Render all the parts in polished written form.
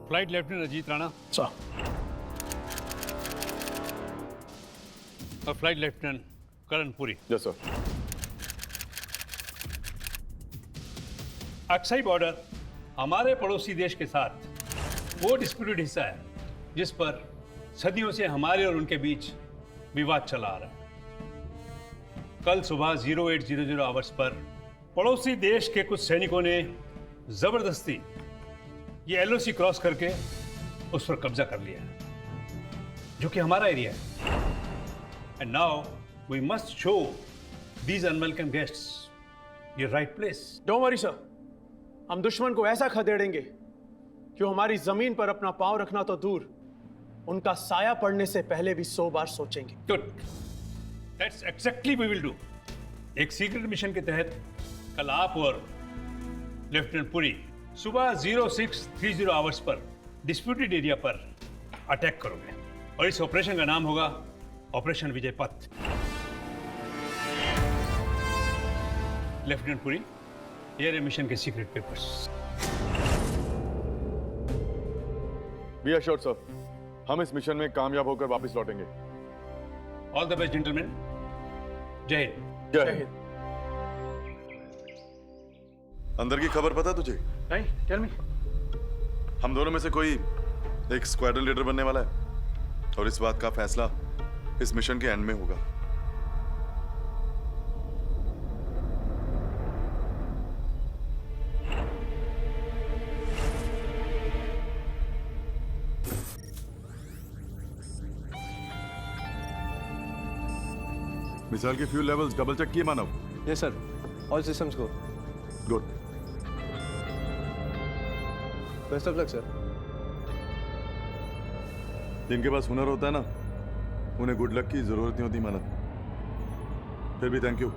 Flight lieutenant Ajit Rana sir. और flight lieutenant Karan Puri. Yes sir. Aksai border हमारे पड़ोसी देश के साथ वो डिस्प्यूटेड हिस्सा है जिस पर सदियों से हमारे और उनके बीच विवाद चला आ रहा है। कल सुबह 0800 आवर्स पर पड़ोसी देश के कुछ सैनिकों ने जबरदस्ती ये एलओसी क्रॉस करके उस पर कब्जा कर लिया है, जो कि हमारा एरिया है। And now we must show these unwelcome guests your right place. Don't worry sir, हम दुश्मन को ऐसा खदेड़ेंगे कि वो हमारी जमीन पर अपना पांव रखना तो दूर, उनका साया पड़ने से पहले भी 100 बार सोचेंगे। Good, that's exactly we will do. एक सीक्रेट मिशन के तहत कल आप और लेफ्टिनेंट पुरी सुबह 0630 आवर्स पर डिस्प्यूटेड एरिया पर अटैक करोगे और इस ऑपरेशन का नाम होगा ऑपरेशन विजय पथ। लेफ्टिनेंट पुरी, ये रहे मिशन के secret papers. B assured sir, हम इस मिशन में कामयाब होकर वापस लौटेंगे। All the best gentleman. जय हिंद। जय हिंद। अंदर की खबर पता तुझे? नहीं, टेल मी। हम दोनों में से कोई एक स्क्वाड्रन लीडर बनने वाला है और इस बात का फैसला इस मिशन के एंड में होगा। मिसाइल के फ्यूल लेवल्स डबल चेक किए Manav? Yes sir, all systems go. Good. Best of luck sir. जिनके पास हुनर होता है ना, उन्हें गुड लक की जरूरत नहीं होती मानव। फिर भी thank you.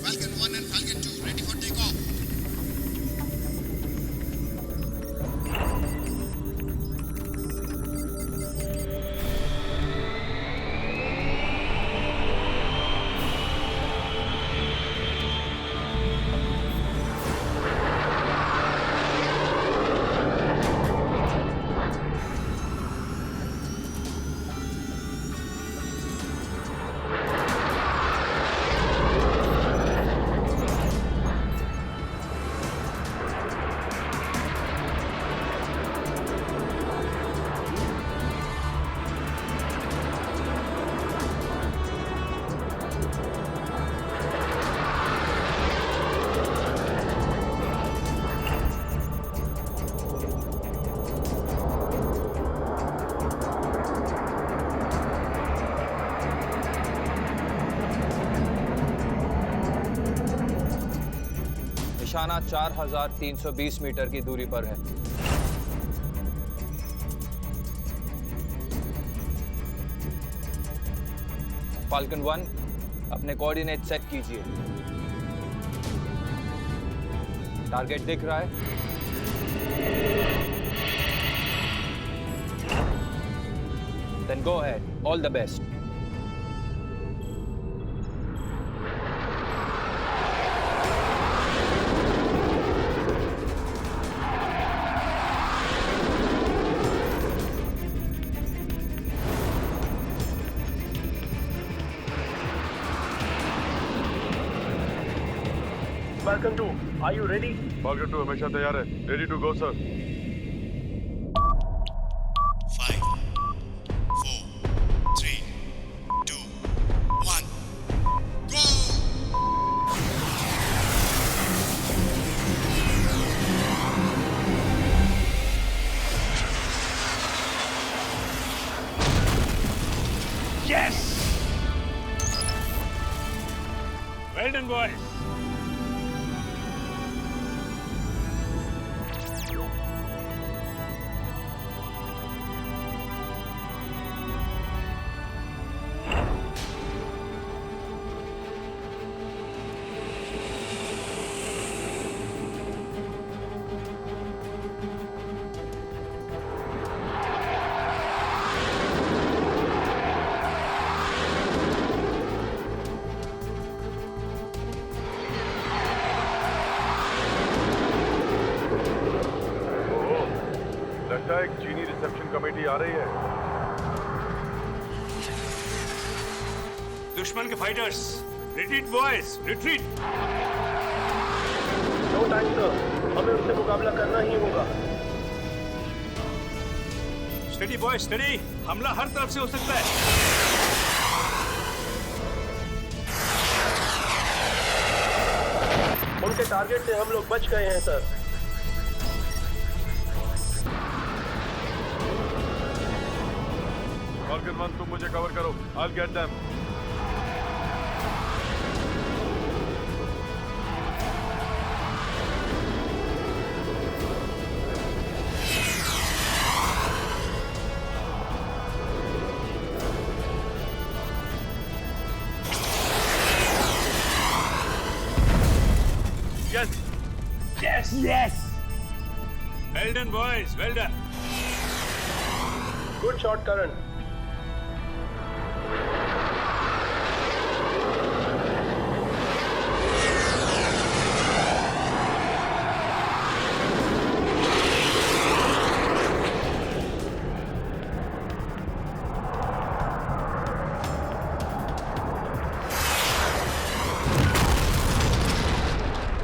Falcon 1 and Falcon 2 ready for takeoff. निशाना 4320 मीटर की दूरी पर है। फाल्कन 1, अपने कोऑर्डिनेट सेट कीजिए। टारगेट दिख रहा है? Then go ahead. All the best. Falcon 2, are you ready? Falcon 2 हमेशा तैयार है। Ready to go sir. 5, 4, 3, 2, 1, go! Yes! Well done, boys. लगता है चीनी रिसेप्शन कमेटी आ रही है। दुश्मन के fighters, retreat boys, retreat. No time sir, हमें उनसे मुकाबला करना ही होगा। Study boy, study. हमला हर तरफ से हो सकता है। उनके टारगेट से हम लोग बच गए हैं सर। फाल्कन 1 तुम मुझे कवर करो। I'll get them. Yes. Well done, boys. Well done. Good shot Karan.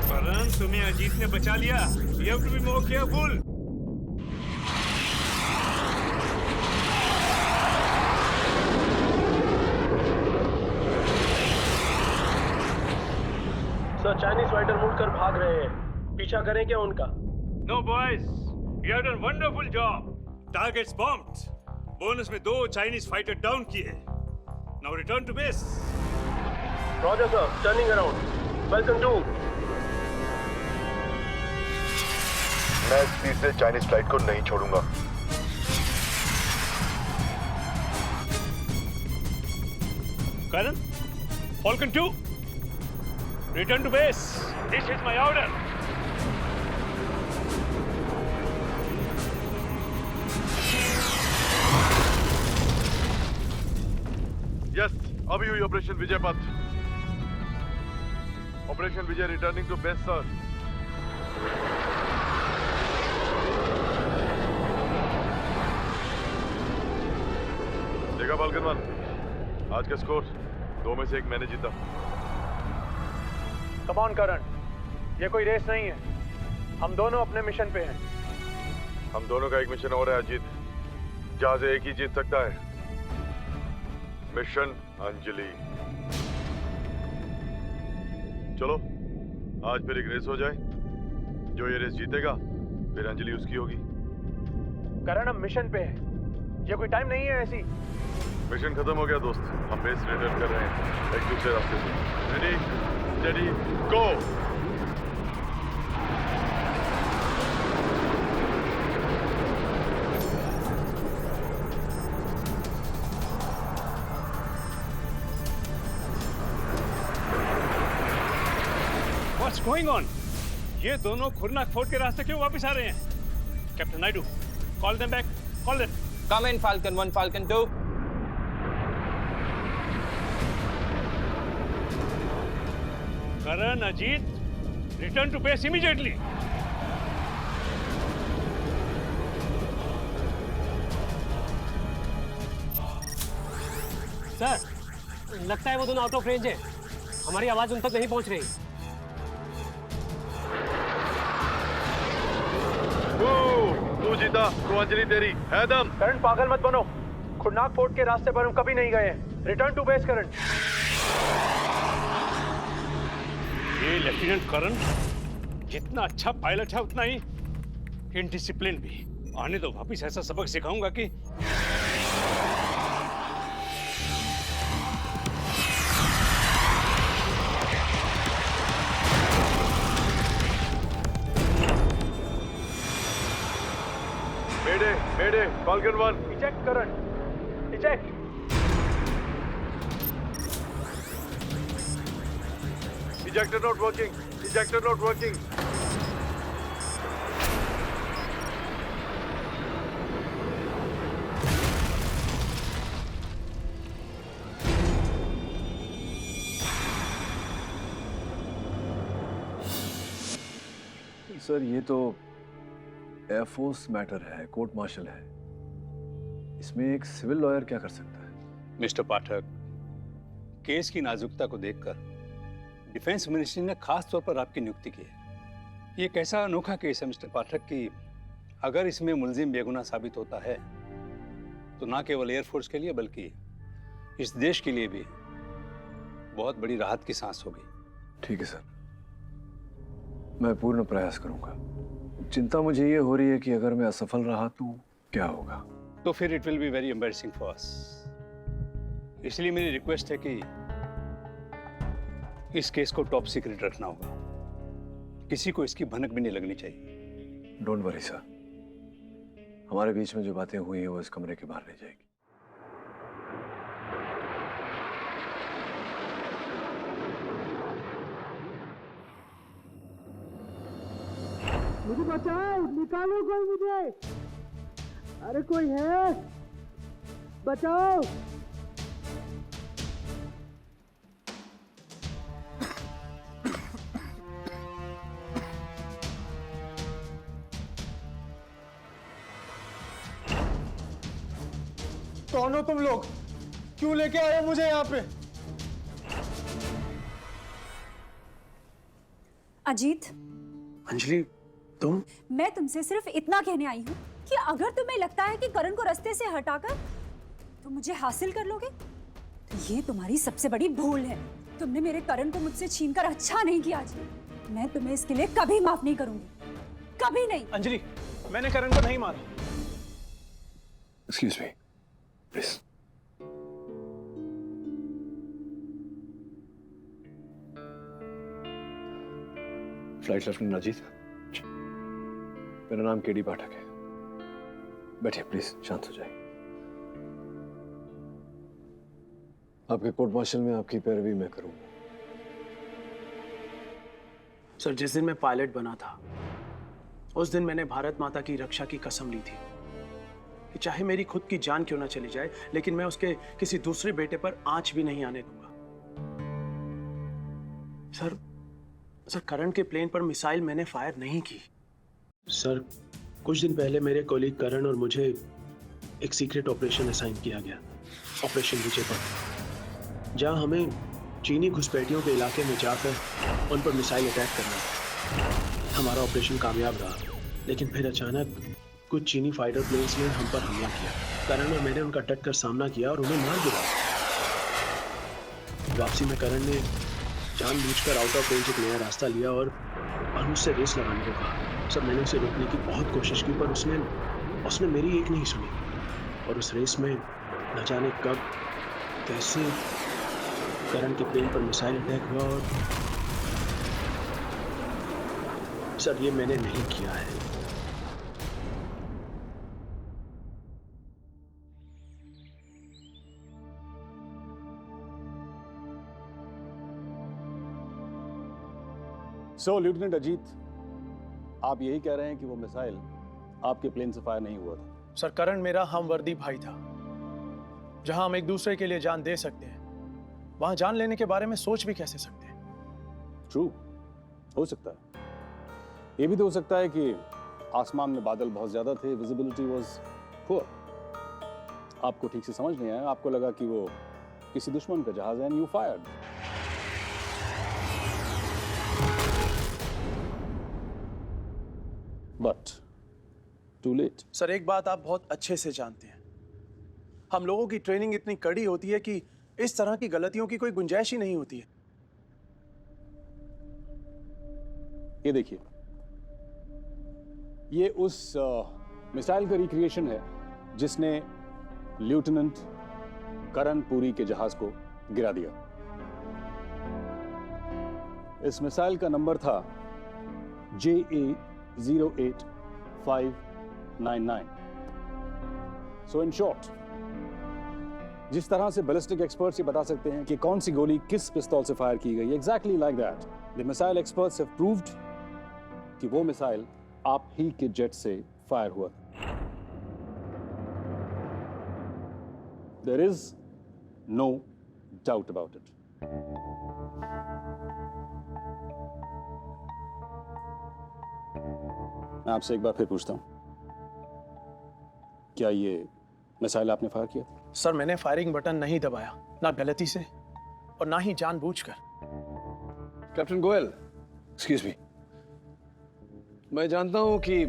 Karan, तुम्हें अजीत ने बचा लिया। You have to be more careful. Sir, Chinese fighter मुड़कर भाग रहे हैं। पीछा करें क्या उनका? No, boys. You have done wonderful job. Targets bombed. Bonus में 2 चाइनीज फाइटर डाउन किए। Now return to base. Roger sir, turning around. Welcome to. मैं इस तीसरे चाइनीज फ्लाइट को नहीं छोड़ूंगा। Karan, Falcon 2, return to base. This is my order. Yes, अभी हुई operation Vijay Path. Operation Vijay returning to base sir. देखा फाल्कन 1, आज का स्कोर 2 में से 1 मैंने जीता। कम ऑन करण, ये कोई रेस नहीं है। हम दोनों अपने मिशन पे हैं। हम दोनों का एक मिशन और है अजीत, जहां से एक ही जीत सकता है। मिशन अंजलि। चलो आज फिर एक रेस हो जाए। जो ये रेस जीतेगा फिर अंजलि उसकी होगी। करण, हम मिशन पे हैं। ये कोई टाइम नहीं है ऐसी। मिशन खत्म हो गया दोस्त, हम बेस रिटर्न कर रहे हैं एक दूसरे रास्ते से। Ready, steady, go. What's going on? ये दोनों खुरनाक फोर्ट के रास्ते क्यों वापस आ रहे हैं? Captain Naidu, call them back. Call them. Come in, Falcon 1, Falcon 2. Karan, Ajit, return to base immediately. Sir, लगता है वो दोनों आउट ऑफ रेंज है। हमारी आवाज उन तक नहीं पहुंच रही। तू जीता तो अंजलि तेरी है दम। करण, पागल मत बनो। खुरनाक फोर्ट के रास्ते पर हम कभी नहीं गए हैं। रिटर्न टू बेस करण। ये लेफ्टिनेंट करण जितना अच्छा पायलट है उतना ही इनडिसिप्लिन भी। आने दो, वापिस ऐसा सबक सिखाऊंगा कि mayday, falcon 1। Eject Karan, eject. Ejector not working. Ejector not working. Sir, ये तो एयरफोर्स मैटर है, कोर्ट मार्शल है, इसमें एक सिविल लॉयर क्या कर सकता है? मिस्टर पाठक, केस की नाजुकता को देखकर डिफेंस मिनिस्ट्री ने खास तौर पर आपकी नियुक्ति की है। ये एक ऐसा अनोखा केस है मिस्टर पाठक कि अगर इसमें मुलजिम बेगुनाह साबित होता है तो ना केवल एयरफोर्स के लिए बल्कि इस देश के लिए भी बहुत बड़ी राहत की सांस होगी। ठीक है सर, मैं पूर्ण प्रयास करूंगा। चिंता मुझे ये हो रही है कि अगर मैं असफल रहा तो क्या होगा। तो फिर it will be very embarrassing for us. इसलिए मेरी रिक्वेस्ट है कि इस केस को टॉप सीक्रेट रखना होगा, किसी को इसकी भनक भी नहीं लगनी चाहिए। डोंट वरी सर, हमारे बीच में जो बातें हुई हैं वो इस कमरे के बाहर रह जाएगी। मुझे बचाओ, निकालो कोई मुझे। अरे कोई है, बचाओ। कौन हो तुम लोग? क्यों लेके आए हो मुझे यहाँ पे? अजीत, अंजलि, तुम? मैं तुमसे सिर्फ इतना कहने आई हूँ कि अगर तुम्हें लगता है कि करण को रास्ते से हटाकर तुम मुझे हासिल कर लोगे तो ये तुम्हारी सबसे बड़ी भूल है। तुमने मेरे करण को मुझसे छीनकर अच्छा नहीं किया अजीत। मैं तुम्हें इसके लिए कभी माफ नहीं करूंगी, कभी नहीं। अंजलि, मैंने करण को नहीं मारा। Excuse me please. Flight lieutenant Ajit, मेरा नाम केडी पाठक है। बैठिए प्लीज, शांत हो जाइए। आपके कोर्ट मार्शल में आपकी पैरवी मैं करूंगा। सर, जिस दिन मैं पायलट बना था उस दिन मैंने भारत माता की रक्षा की कसम ली थी कि चाहे मेरी खुद की जान क्यों ना चली जाए लेकिन मैं उसके किसी दूसरे बेटे पर आंच भी नहीं आने दूंगा। सर, करण के प्लेन पर मिसाइल मैंने फायर नहीं की। सर, कुछ दिन पहले मेरे कॉलीग करण और मुझे एक सीक्रेट ऑपरेशन असाइन किया गया, ऑपरेशन विजय पर, जहां हमें चीनी घुसपैठियों के इलाके में जाकर उन पर मिसाइल अटैक करना था। हमारा ऑपरेशन कामयाब रहा, लेकिन फिर अचानक कुछ चीनी फाइटर प्लेन्स ने हम पर हमला किया। करण और मैंने उनका डट कर सामना किया और उन्हें मार गिराया। वापसी में करण ने जानबूझकर आउट ऑफ रेंज एक नया रास्ता लिया और मुझसे रेस लगाने को कहा। सर, मैंने उसे रोकने की बहुत कोशिश की पर उसने मेरी एक नहीं सुनी और उस रेस में न जाने कब कैसे करण के प्लेन पर मिसाइल अटैक हुआ। और सर, ये मैंने नहीं किया है। सो लेफ्टिनेंट अजीत, आप यही कह रहे हैं कि वो मिसाइल आपके प्लेन से फायर नहीं हुआ था? सर, करण मेरा हमवर्दी भाई था। जहां हम एक दूसरे के लिए जान दे सकते हैं वहां जान लेने के बारे में सोच भी कैसे सकते हैं? ट्रू, हो सकता है। ये भी तो हो सकता है कि आसमान में बादल बहुत ज्यादा थे, विजिबिलिटी वाज पुअर, आपको ठीक से समझ नहीं आया, आपको लगा कि वो किसी दुश्मन का जहाज है and you fired. But too late. Sir, एक बात आप बहुत अच्छे से जानते हैं, हम लोगों की ट्रेनिंग इतनी कड़ी होती है कि इस तरह की गलतियों की कोई गुंजाइश ही नहीं होती है। ये देखिए, ये उस मिसाइल का रिक्रिएशन है जिसने लेफ्टिनेंट करण पुरी के जहाज को गिरा दिया। इस मिसाइल का नंबर था JA-08599। सो इन शॉर्ट, जिस तरह से बैलिस्टिक एक्सपर्ट्स ये बता सकते हैं कि कौन सी गोली किस पिस्तौल से फायर की गई, exactly like that the missile experts have proved कि वो मिसाइल आप ही के जेट से फायर हुआ। There is no doubt about it. मैं आपसे एक बार फिर पूछता हूं, क्या ये मिसाइल आपने फायर किया? सर मैंने फायरिंग बटन नहीं दबाया, ना गलती से और ना ही जानबूझकर। कैप्टन गोयल, एक्सक्यूज मी, मैं जानता हूं कि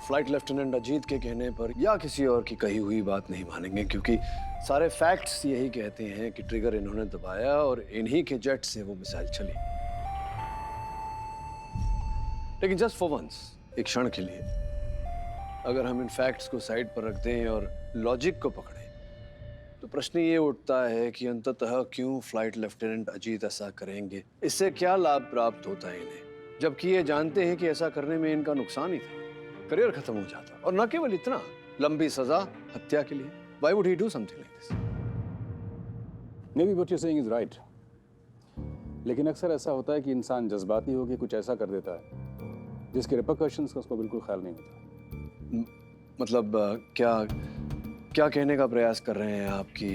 फ्लाइट लेफ्टिनेंट अजीत के कहने पर या किसी और की कही हुई बात नहीं मानेंगे, क्योंकि सारे फैक्ट्स यही कहते हैं कि ट्रिगर इन्होंने दबाया और इन्हीं के जेट से वो मिसाइल चली। लेकिन जस्ट फॉर वंस, एक क्षण के लिए अगर हम इन फैक्ट्स को साइड पर रख दें और लॉजिक को पकड़ें, तो प्रश्न ये उठता है कि अंततः क्यों फ्लाइट लेफ्टिनेंट अजीत ऐसा करेंगे? इससे क्या लाभ प्राप्त होता है इन्हें, जबकि ये जानते हैं कि ऐसा करने में इनका नुकसान ही था, करियर खत्म हो जाता। और न केवल इतना, लंबी सजा हत्या के लिए। Why would he do something like this? Maybe what you're saying is right. लेकिन अक्सर ऐसा होता है कि इंसान जज्बाती होकर कुछ ऐसा कर देता है जिसके रिपरकशंस का उसको बिल्कुल ख्याल नहीं होता। मतलब क्या कहने का प्रयास कर रहे हैं आप कि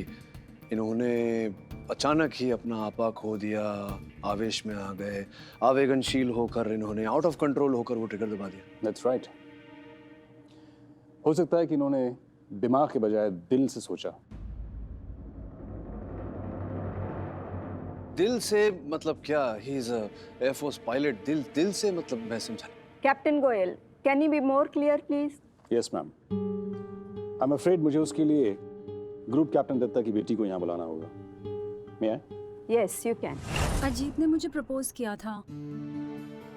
इन्होंने अचानक ही अपना आपा खो दिया, आवेश में आ गए, आवेगनशील होकर इन्होंने आउट ऑफ कंट्रोल होकर वो ट्रिगर दबा दिया? That's right. हो सकता है कि इन्होंने दिमाग के बजाय दिल से सोचा। दिल से मतलब क्या? He is a air force pilot. दिल से मतलब मैं समझा। Captain Goyal, can you be more clear please? Yes ma'am. I am afraid मुझे उसके लिए ग्रुप कैप्टन दत्ता की बेटी को यहाँ बुलाना होगा। मैं आए? Yes you can. अजीत ने मुझे प्रपोज किया था,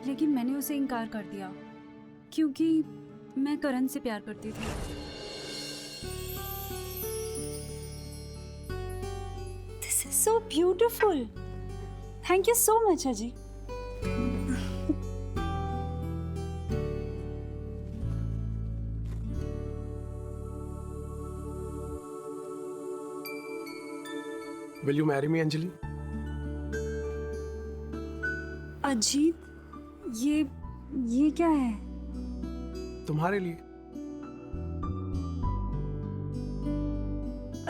लेकिन मैंने उसे इनकार कर दिया क्योंकि मैं करण से प्यार करती थी। This is so beautiful. Thank you so much Ajit. Will you marry me, Anjali? Ajit, ये क्या है? तुम्हारे लिए।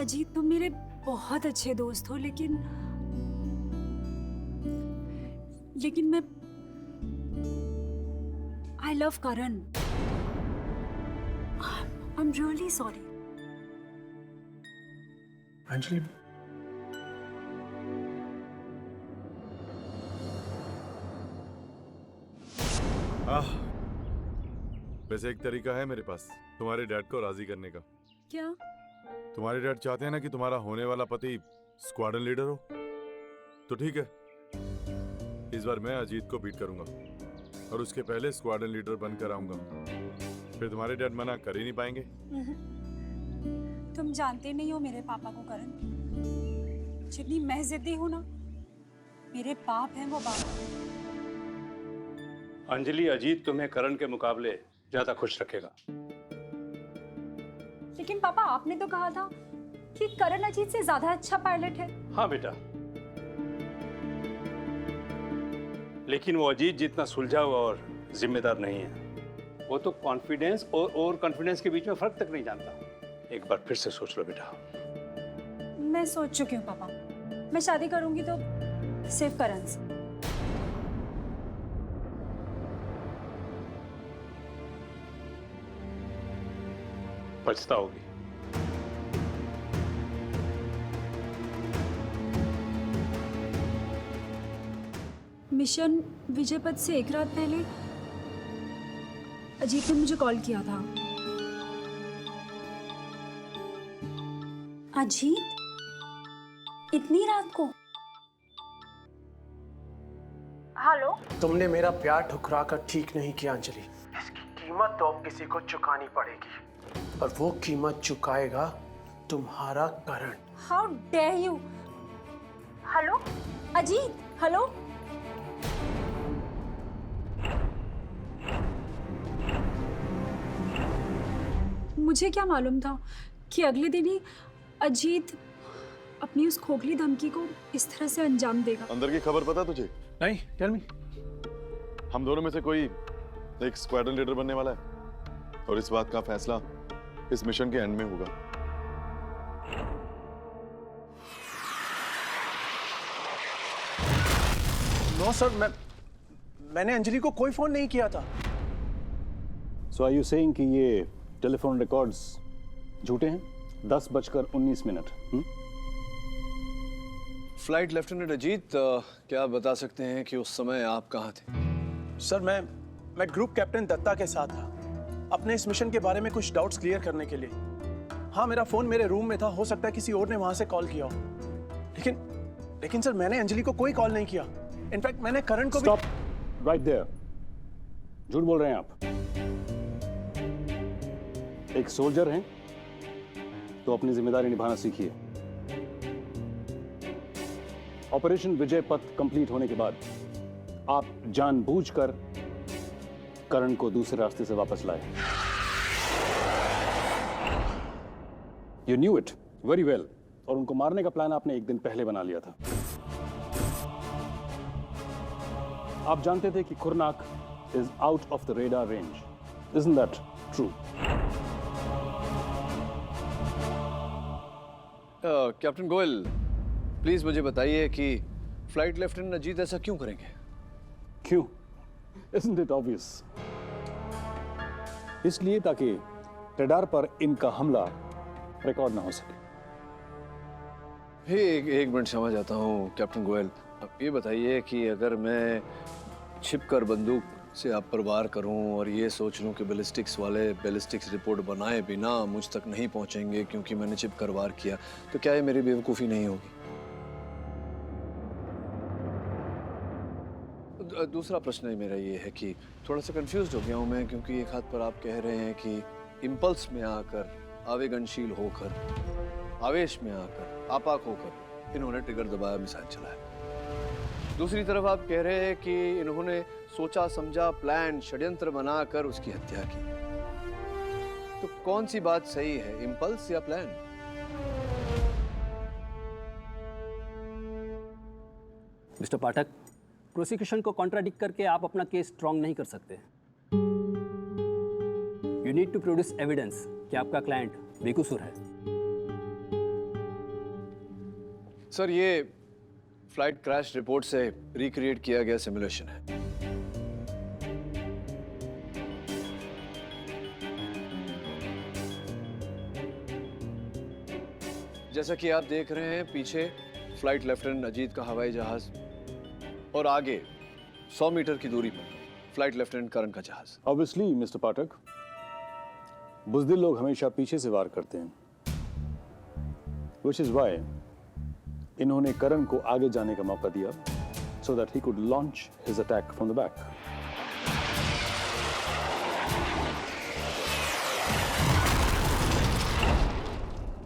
अजीत, तुम मेरे बहुत अच्छे दोस्त हो, लेकिन मैं I love Karan. I am really sorry. Anjali, वैसे एक तरीका है मेरे पास तुम्हारे डैड को राजी करने का। क्या? तुम्हारे डैड चाहते हैं ना कि तुम्हारा होने वाला पति स्क्वाड्रन लीडर हो, तो ठीक है, इस बार मैं अजीत को बीट करूंगा और उसके पहले स्क्वाड्रन लीडर बनकर आऊंगा। फिर तुम्हारे डैड मना कर ही नहीं पाएंगे। तुम जानते नहीं हो मेरे पापा को करण। जितनी मैं जिद्दी हूं ना, मेरे बाप हैं वो बाप। अंजलि, अजीत तुम्हें करण के मुकाबले ज्यादा खुश रखेगा। लेकिन पापा, आपने तो कहा था कि करण अजीत से ज्यादा अच्छा पायलट है। हाँ बेटा, लेकिन वो अजीत जितना सुलझा हुआ और जिम्मेदार नहीं है। वो तो कॉन्फिडेंस और ओवर कॉन्फिडेंस के बीच में फर्क तक नहीं जानता। एक बार फिर से सोच लो बेटा। मैं सोच चुकी हूँ पापा। मैं शादी करूंगी तो सिर्फ करण से। पछताओगी। मिशन विजयपथ से एक रात पहले अजीत ने मुझे कॉल किया था। अजीत? इतनी रात को? हेलो? तुमने मेरा प्यार ठुकरा कर ठीक नहीं किया अंजलि। इसकी कीमत तो अब किसी को चुकानी पड़ेगी, और वो कीमत चुकाएगा तुम्हारा Karan. How dare you! Hello Ajit, hello. मुझे क्या मालूम था कि अगले दिन ही अजीत अपनी उस खोखली धमकी को इस तरह से अंजाम देगा। अंदर की खबर पता तुझे? नहीं, टेल मी। हम दोनों में से कोई एक स्क्वाड्रन लीडर बनने वाला है, और इस बात का फैसला इस मिशन के एंड में होगा। नो सर, मैंने अंजलि को कोई फोन नहीं किया था। So are you saying कि ये टेलीफोन रिकॉर्ड्स झूठे हैं। 10:19। फ्लाइट लेफ्टिनेंट अजीत, क्या आप बता सकते हैं कि उस समय आप कहाँ थे? सर मैं ग्रुप कैप्टन दत्ता के साथ था, अपने इस मिशन के बारे में कुछ डाउट्स क्लियर करने के लिए। हाँ, मेरा फोन मेरे रूम में था, हो सकता है किसी और ने वहां से कॉल किया हो, लेकिन सर मैंने अंजलि को कोई कॉल नहीं किया। इनफैक्ट मैंने करण को स्टॉप राइट देयर। झूठ बोल रहे हैं आप। एक सोल्जर हैं तो अपनी जिम्मेदारी निभाना सीखिए। ऑपरेशन विजय पथ कंप्लीट होने के बाद आप जानबूझकर करण को दूसरे रास्ते से वापस लाए। You knew it very well, और उनको मारने का प्लान आपने एक दिन पहले बना लिया था। आप जानते थे कि खुरनाक is out of the radar range, isn't that true? Captain Goyal, please मुझे बताइए कि फ्लाइट लेफ्टिनेंट अजीत ऐसा क्यों करेंगे? क्यों? Isn't it obvious? इसलिए ताकि रडार पर इनका हमला रिकॉर्ड ना हो सके। एक मिनट समझ आता हूँ कैप्टन गोयल। अब ये बताइए कि अगर मैं छिपकर बंदूक से आप पर वार करूं और ये सोच लूं कि बैलिस्टिक्स वाले बैलिस्टिक्स रिपोर्ट बनाए बिना मुझ तक नहीं पहुंचेंगे क्योंकि मैंने छिपकर वार किया, तो क्या ये मेरी बेवकूफ़ी नहीं होगी? दूसरा प्रश्न मेरा ये है कि थोड़ा सा कंफ्यूज हो गया हूं मैं, क्योंकि एक हाथ पर आप कह रहे हैं कि इम्पल्स में आकर, आवेगनशील होकर, आवेश में आकर, आपाक होकर इन्होंने ट्रिगर दबाया, मिसाइल चलाया। दूसरी तरफ आप कह रहे हैं कि इन्होंने सोचा समझा, प्लान, षड्यंत्र बनाकर उसकी हत्या की। तो कौन सी बात सही है, इम्पल्स या प्लान? मिस्टर पाठक, प्रोसिक्यूशन को कॉन्ट्राडिक्ट करके आप अपना केस स्ट्रॉन्ग नहीं कर सकते। You need to produce evidence कि आपका क्लाइंट बेकसूर है। सर, ये फ्लाइट क्रैश रिपोर्ट से रिक्रिएट किया गया सिमुलेशन है। जैसा कि आप देख रहे हैं, पीछे फ्लाइट लेफ्टिनेंट अजीत का हवाई जहाज और आगे 100 मीटर की दूरी पर फ्लाइट लेफ्टिनेंट करण का जहाज। ऑब्वियसली मिस्टर पाठक, बुज़दिल लोग हमेशा पीछे से वार करते हैं, व्हिच इज व्हाई इन्होंने करण को आगे जाने का मौका दिया so that he could launch his attack from the back.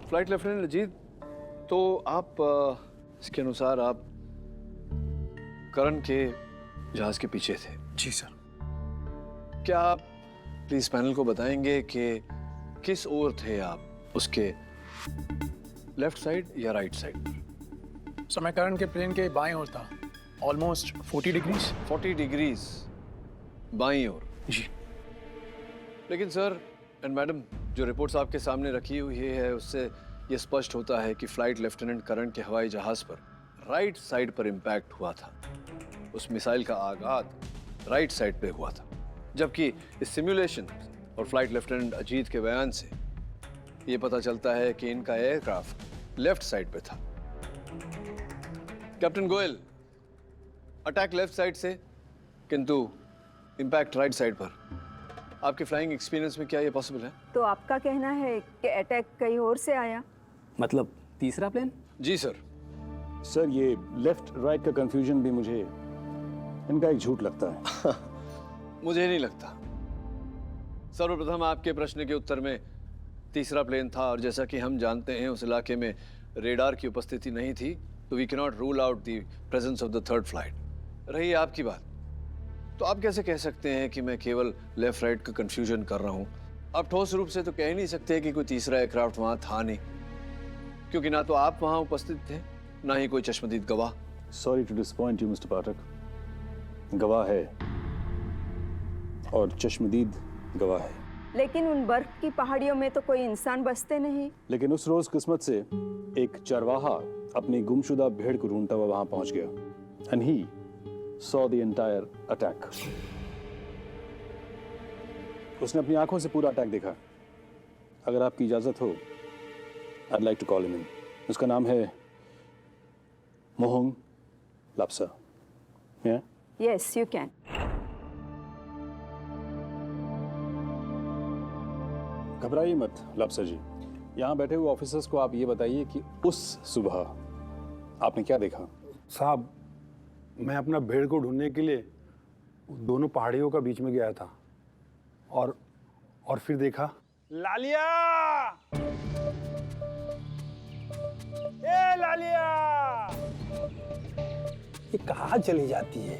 Flight lieutenant Ajit, तो आप इसके अनुसार आप करण के जहाज के पीछे थे? जी सर। क्या आप प्लीज पैनल को बताएंगे कि किस ओर थे आप, उसके लेफ्ट साइड या राइट साइड? सर, मैं करण के प्लेन के बाएं ओर था, ऑलमोस्ट 40 डिग्रीज। 40 डिग्रीज बाईं ओर? जी। लेकिन सर एंड मैडम, जो रिपोर्ट्स आपके सामने रखी हुई है उससे ये स्पष्ट होता है कि फ्लाइट लेफ्टिनेंट करण के हवाई जहाज पर राइट साइड पर इम्पैक्ट हुआ था। उस मिसाइल का आगाज राइट साइड पे हुआ था, जबकि इस सिमुलेशन और फ्लाइट लेफ्टिनेंट अजीत के बयान से ये पता चलता है कि इनका एयरक्राफ्ट लेफ्ट साइड पे था। Captain Goyal, attack left side से किंतु इम्पैक्ट राइट साइड पर, आपके फ्लाइंग एक्सपीरियंस में क्या ये पॉसिबल है? तो आपका कहना है कि अटैक कहीं और से आया? मतलब तीसरा प्लेन? जी सर। सर, ये लेफ्ट राइट का कंफ्यूजन भी मुझे इनका एक झूठ लगता है। मुझे नहीं लगता। सर्वप्रथम आपके प्रश्न के उत्तर में तीसरा प्लेन था, और जैसा कि हम जानते हैं उस इलाके में रेडार की उपस्थिति नहीं थी, तो we can not rule out the presence of the third flight. रही आपकी बात, तो आप कैसे कह सकते हैं कि मैं केवल लेफ्ट राइट का कंफ्यूजन कर रहा हूं? आप ठोस रूप से तो कह नहीं सकते कि कोई तीसरा एयरक्राफ्ट वहां था नहीं, क्योंकि ना तो आप वहां उपस्थित थे, ना ही कोई चश्मदीद गवाह। Sorry to disappoint you mister Pathak, गवाह है और चश्मदीद गवाह है। लेकिन उन बर्फ की पहाड़ियों में तो कोई इंसान बसते नहीं। लेकिन उस रोज किस्मत से एक चरवाहा अपनी गुमशुदा भेड़ को ढूंढता हुआ वहां पहुंच गया, and he saw the entire attack. उसने अपनी आंखों से पूरा अटैक देखा। अगर आपकी इजाज़त हो, I'd like to call him in. उसका नाम है Mohan लाप्सा। Yeah? Yes, you can. घबराइए मत लाप्सा जी। यहाँ बैठे हुए ऑफिसर्स को आप ये बताइए कि उस सुबह आपने क्या देखा? साहब, मैं अपना भेड़ को ढूंढने के लिए दोनों पहाड़ियों का बीच में गया था और फिर देखा लालिया! ए लालिया! ये कहाँ चली जाती है?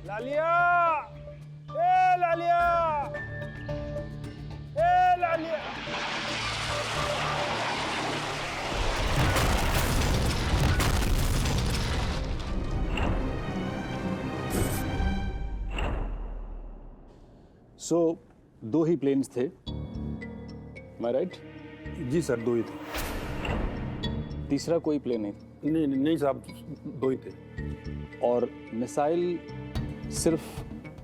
लालिया! ए लालिया! ए लालिया! सो दो ही प्लेन्स थे, मैं राइट? जी सर, दो ही थे। तीसरा कोई प्लेन नहीं? नहीं साहब, दो ही थे। और मिसाइल सिर्फ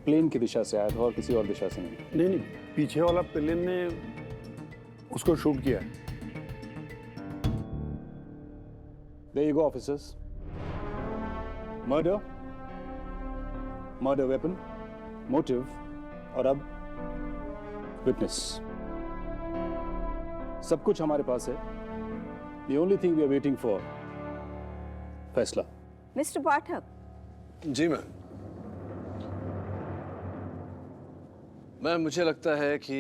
प्लेन की दिशा से आया था और किसी और दिशा से नहीं? नहीं, पीछे वाला प्लेन ने उसको शूट किया। There you go, officers. Murder, murder weapon, motive, और अब विटनेस। सब कुछ हमारे पास है। The only thing we are waiting for, फैसला। मिस्टर पाठक। जी मैम। मैम, मुझे लगता है कि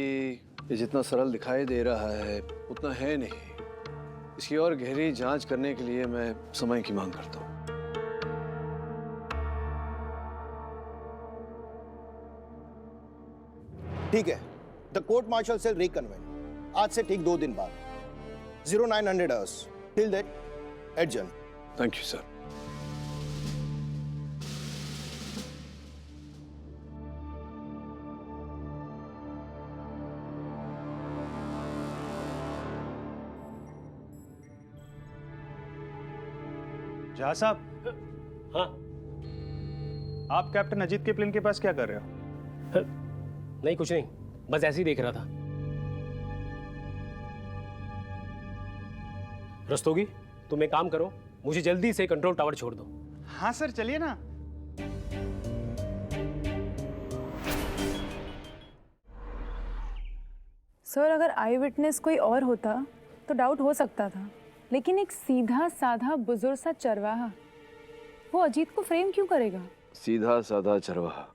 ये जितना सरल दिखाई दे रहा है उतना है नहीं। इसकी और गहरी जांच करने के लिए मैं समय की मांग करता हूँ। ठीक है, द कोर्ट मार्शल सेल रिकन्वेन आज से ठीक 2 दिन बाद 0900 hours. Till that, adjourn. Thank you sir. जहाँ साहब। हाँ, आप कैप्टन अजीत के प्लेन के पास क्या कर रहे हो? नहीं कुछ नहीं, बस ऐसे ही देख रहा था। रस्तोगी, तुम एक काम करो, मुझे जल्दी से कंट्रोल टावर छोड़ दो। हाँ सर, चलिए ना। सर, अगर आई विटनेस कोई और होता तो डाउट हो सकता था, लेकिन एक सीधा साधा बुजुर्ग सा चरवाहा, वो अजीत को फ्रेम क्यों करेगा? सीधा साधा चरवाहा।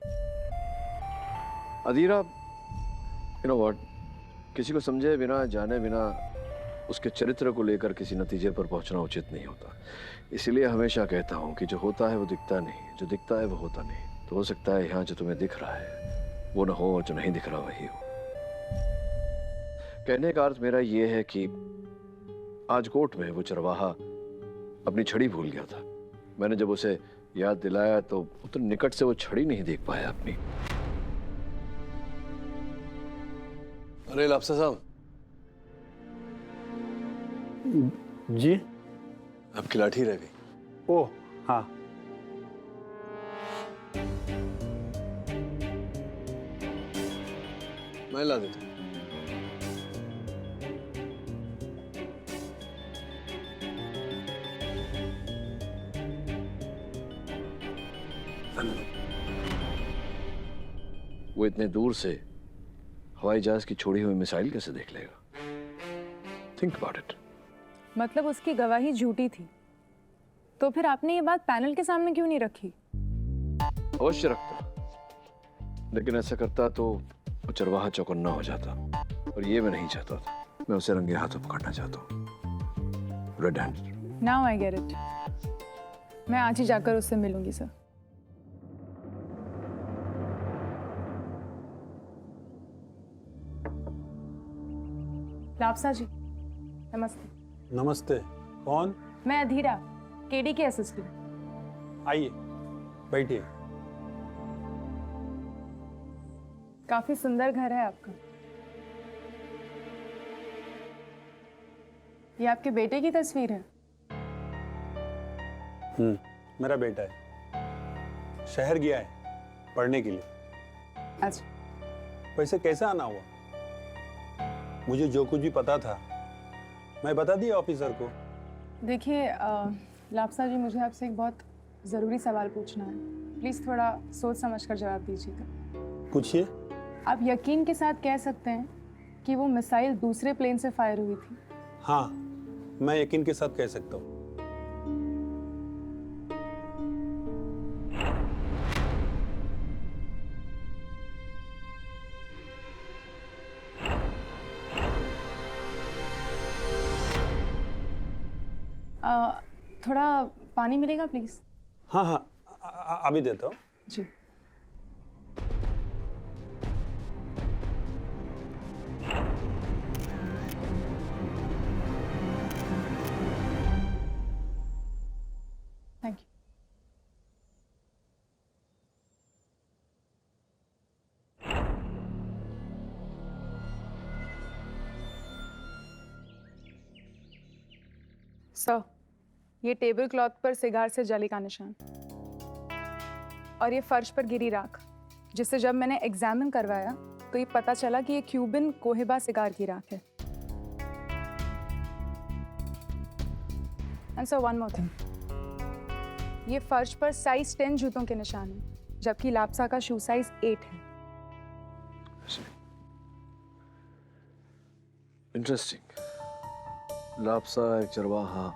अधीरा, यू नो व्हाट, किसी को समझे बिना, जाने बिना उसके चरित्र को लेकर किसी नतीजे पर पहुंचना उचित नहीं होता। इसलिए हमेशा कहता हूं कि जो होता है वो दिखता नहीं, जो दिखता है वो होता नहीं। तो हो सकता है यहाँ जो तुम्हें दिख रहा है वो ना हो, और जो नहीं दिख रहा वही हो। कहने का अर्थ मेरा ये है कि आज कोर्ट में वो चरवाहा अपनी छड़ी भूल गया था। मैंने जब उसे याद दिलाया तो उतना निकट से वो छड़ी नहीं देख पाया अपनी। अरे लाप्सा साहब। जी? आपकी लाठी रह गई। ओह हाँ। मैं ला देता हूँ। वो इतने दूर से हवाई जहाज की छोड़ी हुई मिसाइल कैसे देख लेगा? Think about it. मतलब उसकी गवाही झूठी थी, तो फिर आपने ये बात पैनल के सामने क्यों नहीं रखी? अवश्य रखता, लेकिन ऐसा करता तो वो चरवाहा चौकन्ना हो जाता, और ये मैं नहीं चाहता था। मैं उसे रंगे हाथों पकड़ना चाहता हूँ, red hand. Now I get it. मैं आज ही जाकर उससे मिलूंगी सर। लाप्सा जी, नमस्ते। नमस्ते। कौन? मैं अधीरा, केडी के असिस्टेंट। आइए, बैठिए। काफी सुंदर घर है आपका। ये आपके बेटे की तस्वीर है? मेरा बेटा है। शहर गया है पढ़ने के लिए। अच्छा। वैसे कैसे आना हुआ? मुझे जो कुछ भी पता था मैं बता दिया ऑफिसर को। देखिए लापसा जी, मुझे आपसे एक बहुत ज़रूरी सवाल पूछना है। प्लीज़ थोड़ा सोच समझ कर जवाब दीजिएगा। पूछिए। आप यकीन के साथ कह सकते हैं कि वो मिसाइल दूसरे प्लेन से फायर हुई थी? हाँ, मैं यकीन के साथ कह सकता हूँ। थोड़ा पानी मिलेगा प्लीज़? हाँ हाँ, अभी देता हूँ। जी। Thank you. सर, ये टेबल क्लॉथ पर सिगार से जली का निशान और ये फर्श पर गिरी राख, जिससे जब मैंने एग्जामिन करवाया तो ये पता चला कि ये क्यूबिन कोहिबा सिगार की राख है। And sir, one more thing, ये फर्श पर साइज 10 जूतों के निशान हैं, जबकि लापसा का शू साइज 8 है। इंटरेस्टिंग। लापसा एक चरवाहा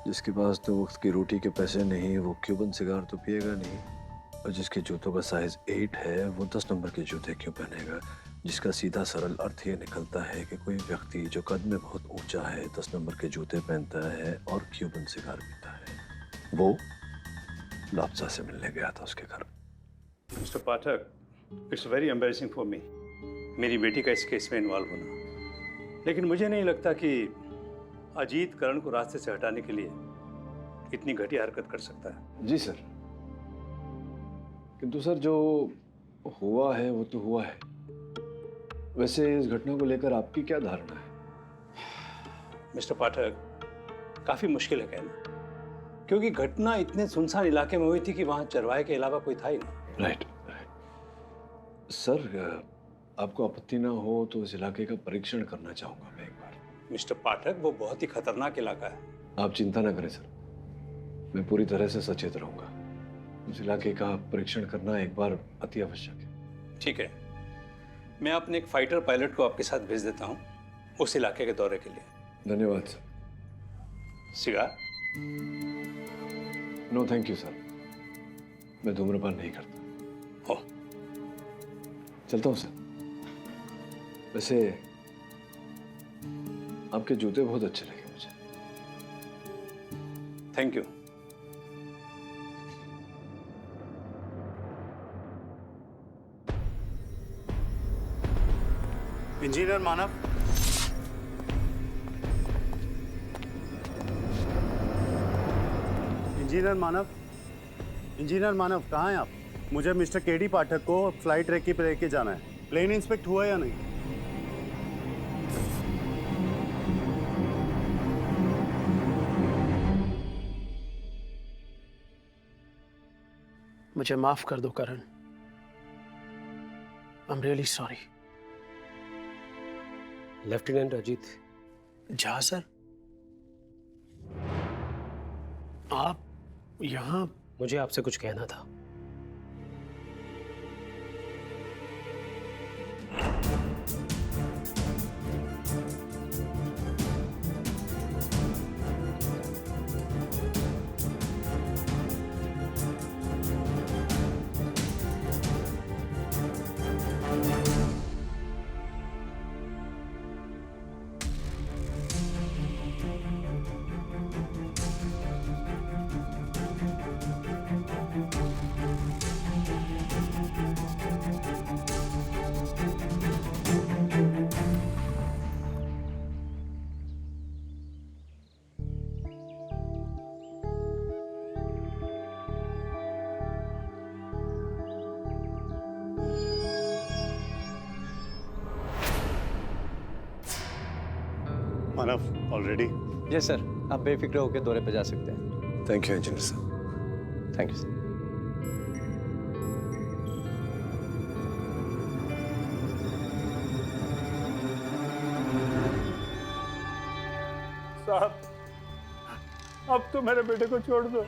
जिसके पास तो वक्त की रोटी के पैसे नहीं, वो क्यूबन सिगार तो पिएगा नहीं, और जिसके जूतों का साइज 8 है वो 10 नंबर के जूते क्यों पहनेगा? जिसका सीधा सरल अर्थ ये निकलता है कि कोई व्यक्ति जो कद में बहुत ऊंचा है 10 नंबर के जूते पहनता है और क्यूबन सिगार पीता है। वो लापसा से मिलने गया था उसके घर। Mister Pathak, it's very embarrassing for me, मेरी बेटी का इस केस में इन्वॉल्व होना। लेकिन मुझे नहीं लगता कि अजीत करण को रास्ते से हटाने के लिए इतनी घटिया हरकत कर सकता है। जी सर, किंतु सर जो हुआ है वो तो हुआ है। वैसे इस घटना को लेकर आपकी क्या धारणा है? मिस्टर पाठक, काफी मुश्किल है कहना, क्योंकि घटना इतने सुनसान इलाके में हुई थी कि वहां चरवाहे के अलावा कोई था ही नहीं। राइट। सर, आपको आपत्ति ना हो तो इस इलाके का परीक्षण करना चाहूंगा मैं एक बार। मिस्टर पाठक, वो बहुत ही खतरनाक इलाका है। आप चिंता ना करें सर, मैं पूरी तरह से सचेत रहूंगा। उस इलाके का परीक्षण करना एक बार अति आवश्यक है। ठीक है, मैं अपने एक फाइटर पायलट को आपके साथ भेज देता हूँ उस इलाके के दौरे के लिए। धन्यवाद sir. Cigar? No thank you sir, मैं धूम्रपान नहीं करता। ओह, चलता हूँ सर। वैसे आपके जूते बहुत अच्छे लगे मुझे। Thank you. Engineer Manav, engineer Manav, engineer Manav, कहाँ हैं आप? मुझे मिस्टर केडी पाठक को फ्लाइट रेकी पे लेके जाना है। प्लेन इंस्पेक्ट हुआ या नहीं? मुझे माफ कर दो Karan, I am really sorry. Lieutenant Ajit Jha sir, आप यहाँ? मुझे आपसे कुछ कहना था। मानव, ऑलरेडी? यस सर, आप बेफिक्र होकर दौरे पर जा सकते हैं। थैंक यू इंजीनियर साहब। Thank you sir. साहब, अब तो मेरे बेटे को छोड़ दो।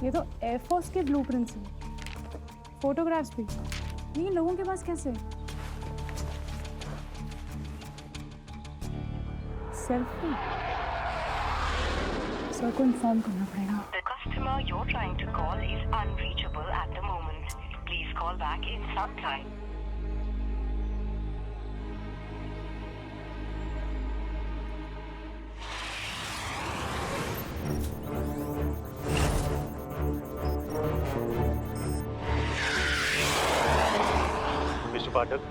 ये तो एयरफोर्स के ब्लूप्रिंट्स हैं, फोटोग्राफ्स भी। ये इन लोगों के पास कैसे? सेल्फी। सर को इन्फॉर्म करना पड़ेगा। The customer you're trying to call is unreachable at the moment. Please call back in some time. पाठक,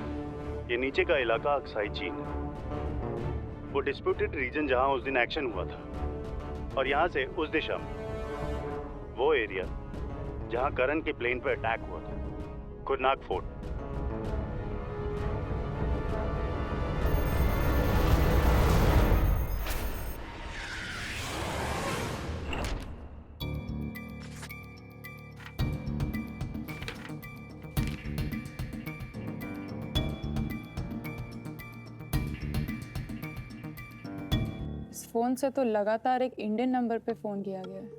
ये नीचे का इलाका अक्साई चीन है। वो डिस्प्यूटेड रीजन जहां उस दिन एक्शन हुआ था, और यहाँ से उस दिशा में वो एरिया जहां करण के प्लेन पर अटैक हुआ था, कुरनाक फोर्ट। फोन से तो लगातार एक इंडियन नंबर पे फोन किया गया है।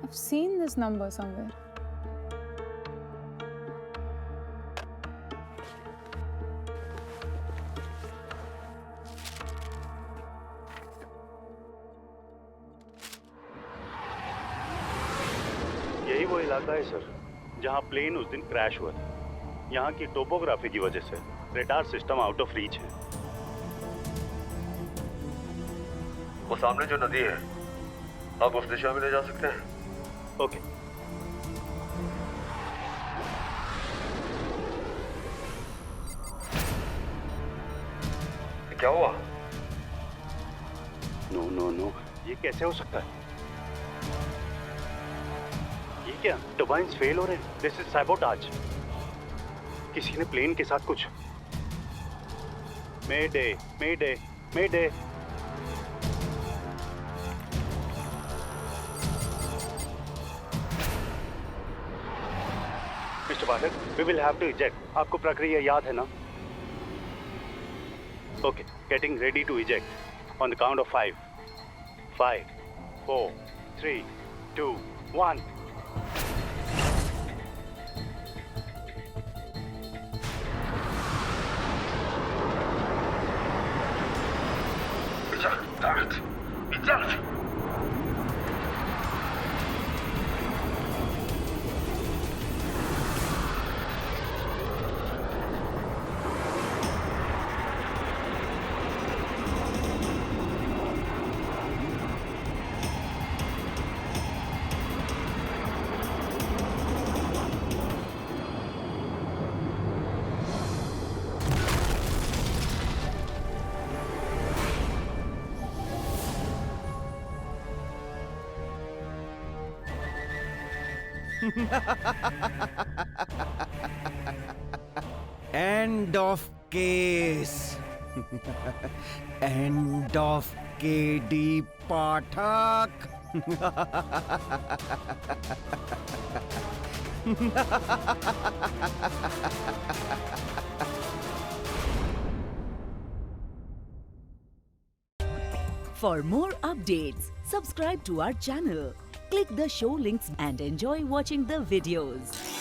I've seen this number somewhere. यही वो इलाका है सर, जहां प्लेन उस दिन क्रैश हुआ था। यहाँ की टोपोग्राफी की वजह से radar system out of reach है। वो सामने जो नदी है, आप उस दिशा में ले जा सकते हैं। ओके। क्या हुआ? नो नो नो, ये कैसे हो सकता है? ये क्या टर्बाइन्स फेल हो रहे हैं? This is sabotage. किसी ने प्लेन के साथ कुछ। Mayday mayday mayday. Mister Pathak, we will have to eject. आपको प्रक्रिया याद है ना? Okay, getting ready to eject on the count of 5, 4, 3, 2, 1। End of case. End of KD Pathak. For more updates, subscribe to our channel, click the show links and enjoy watching the videos.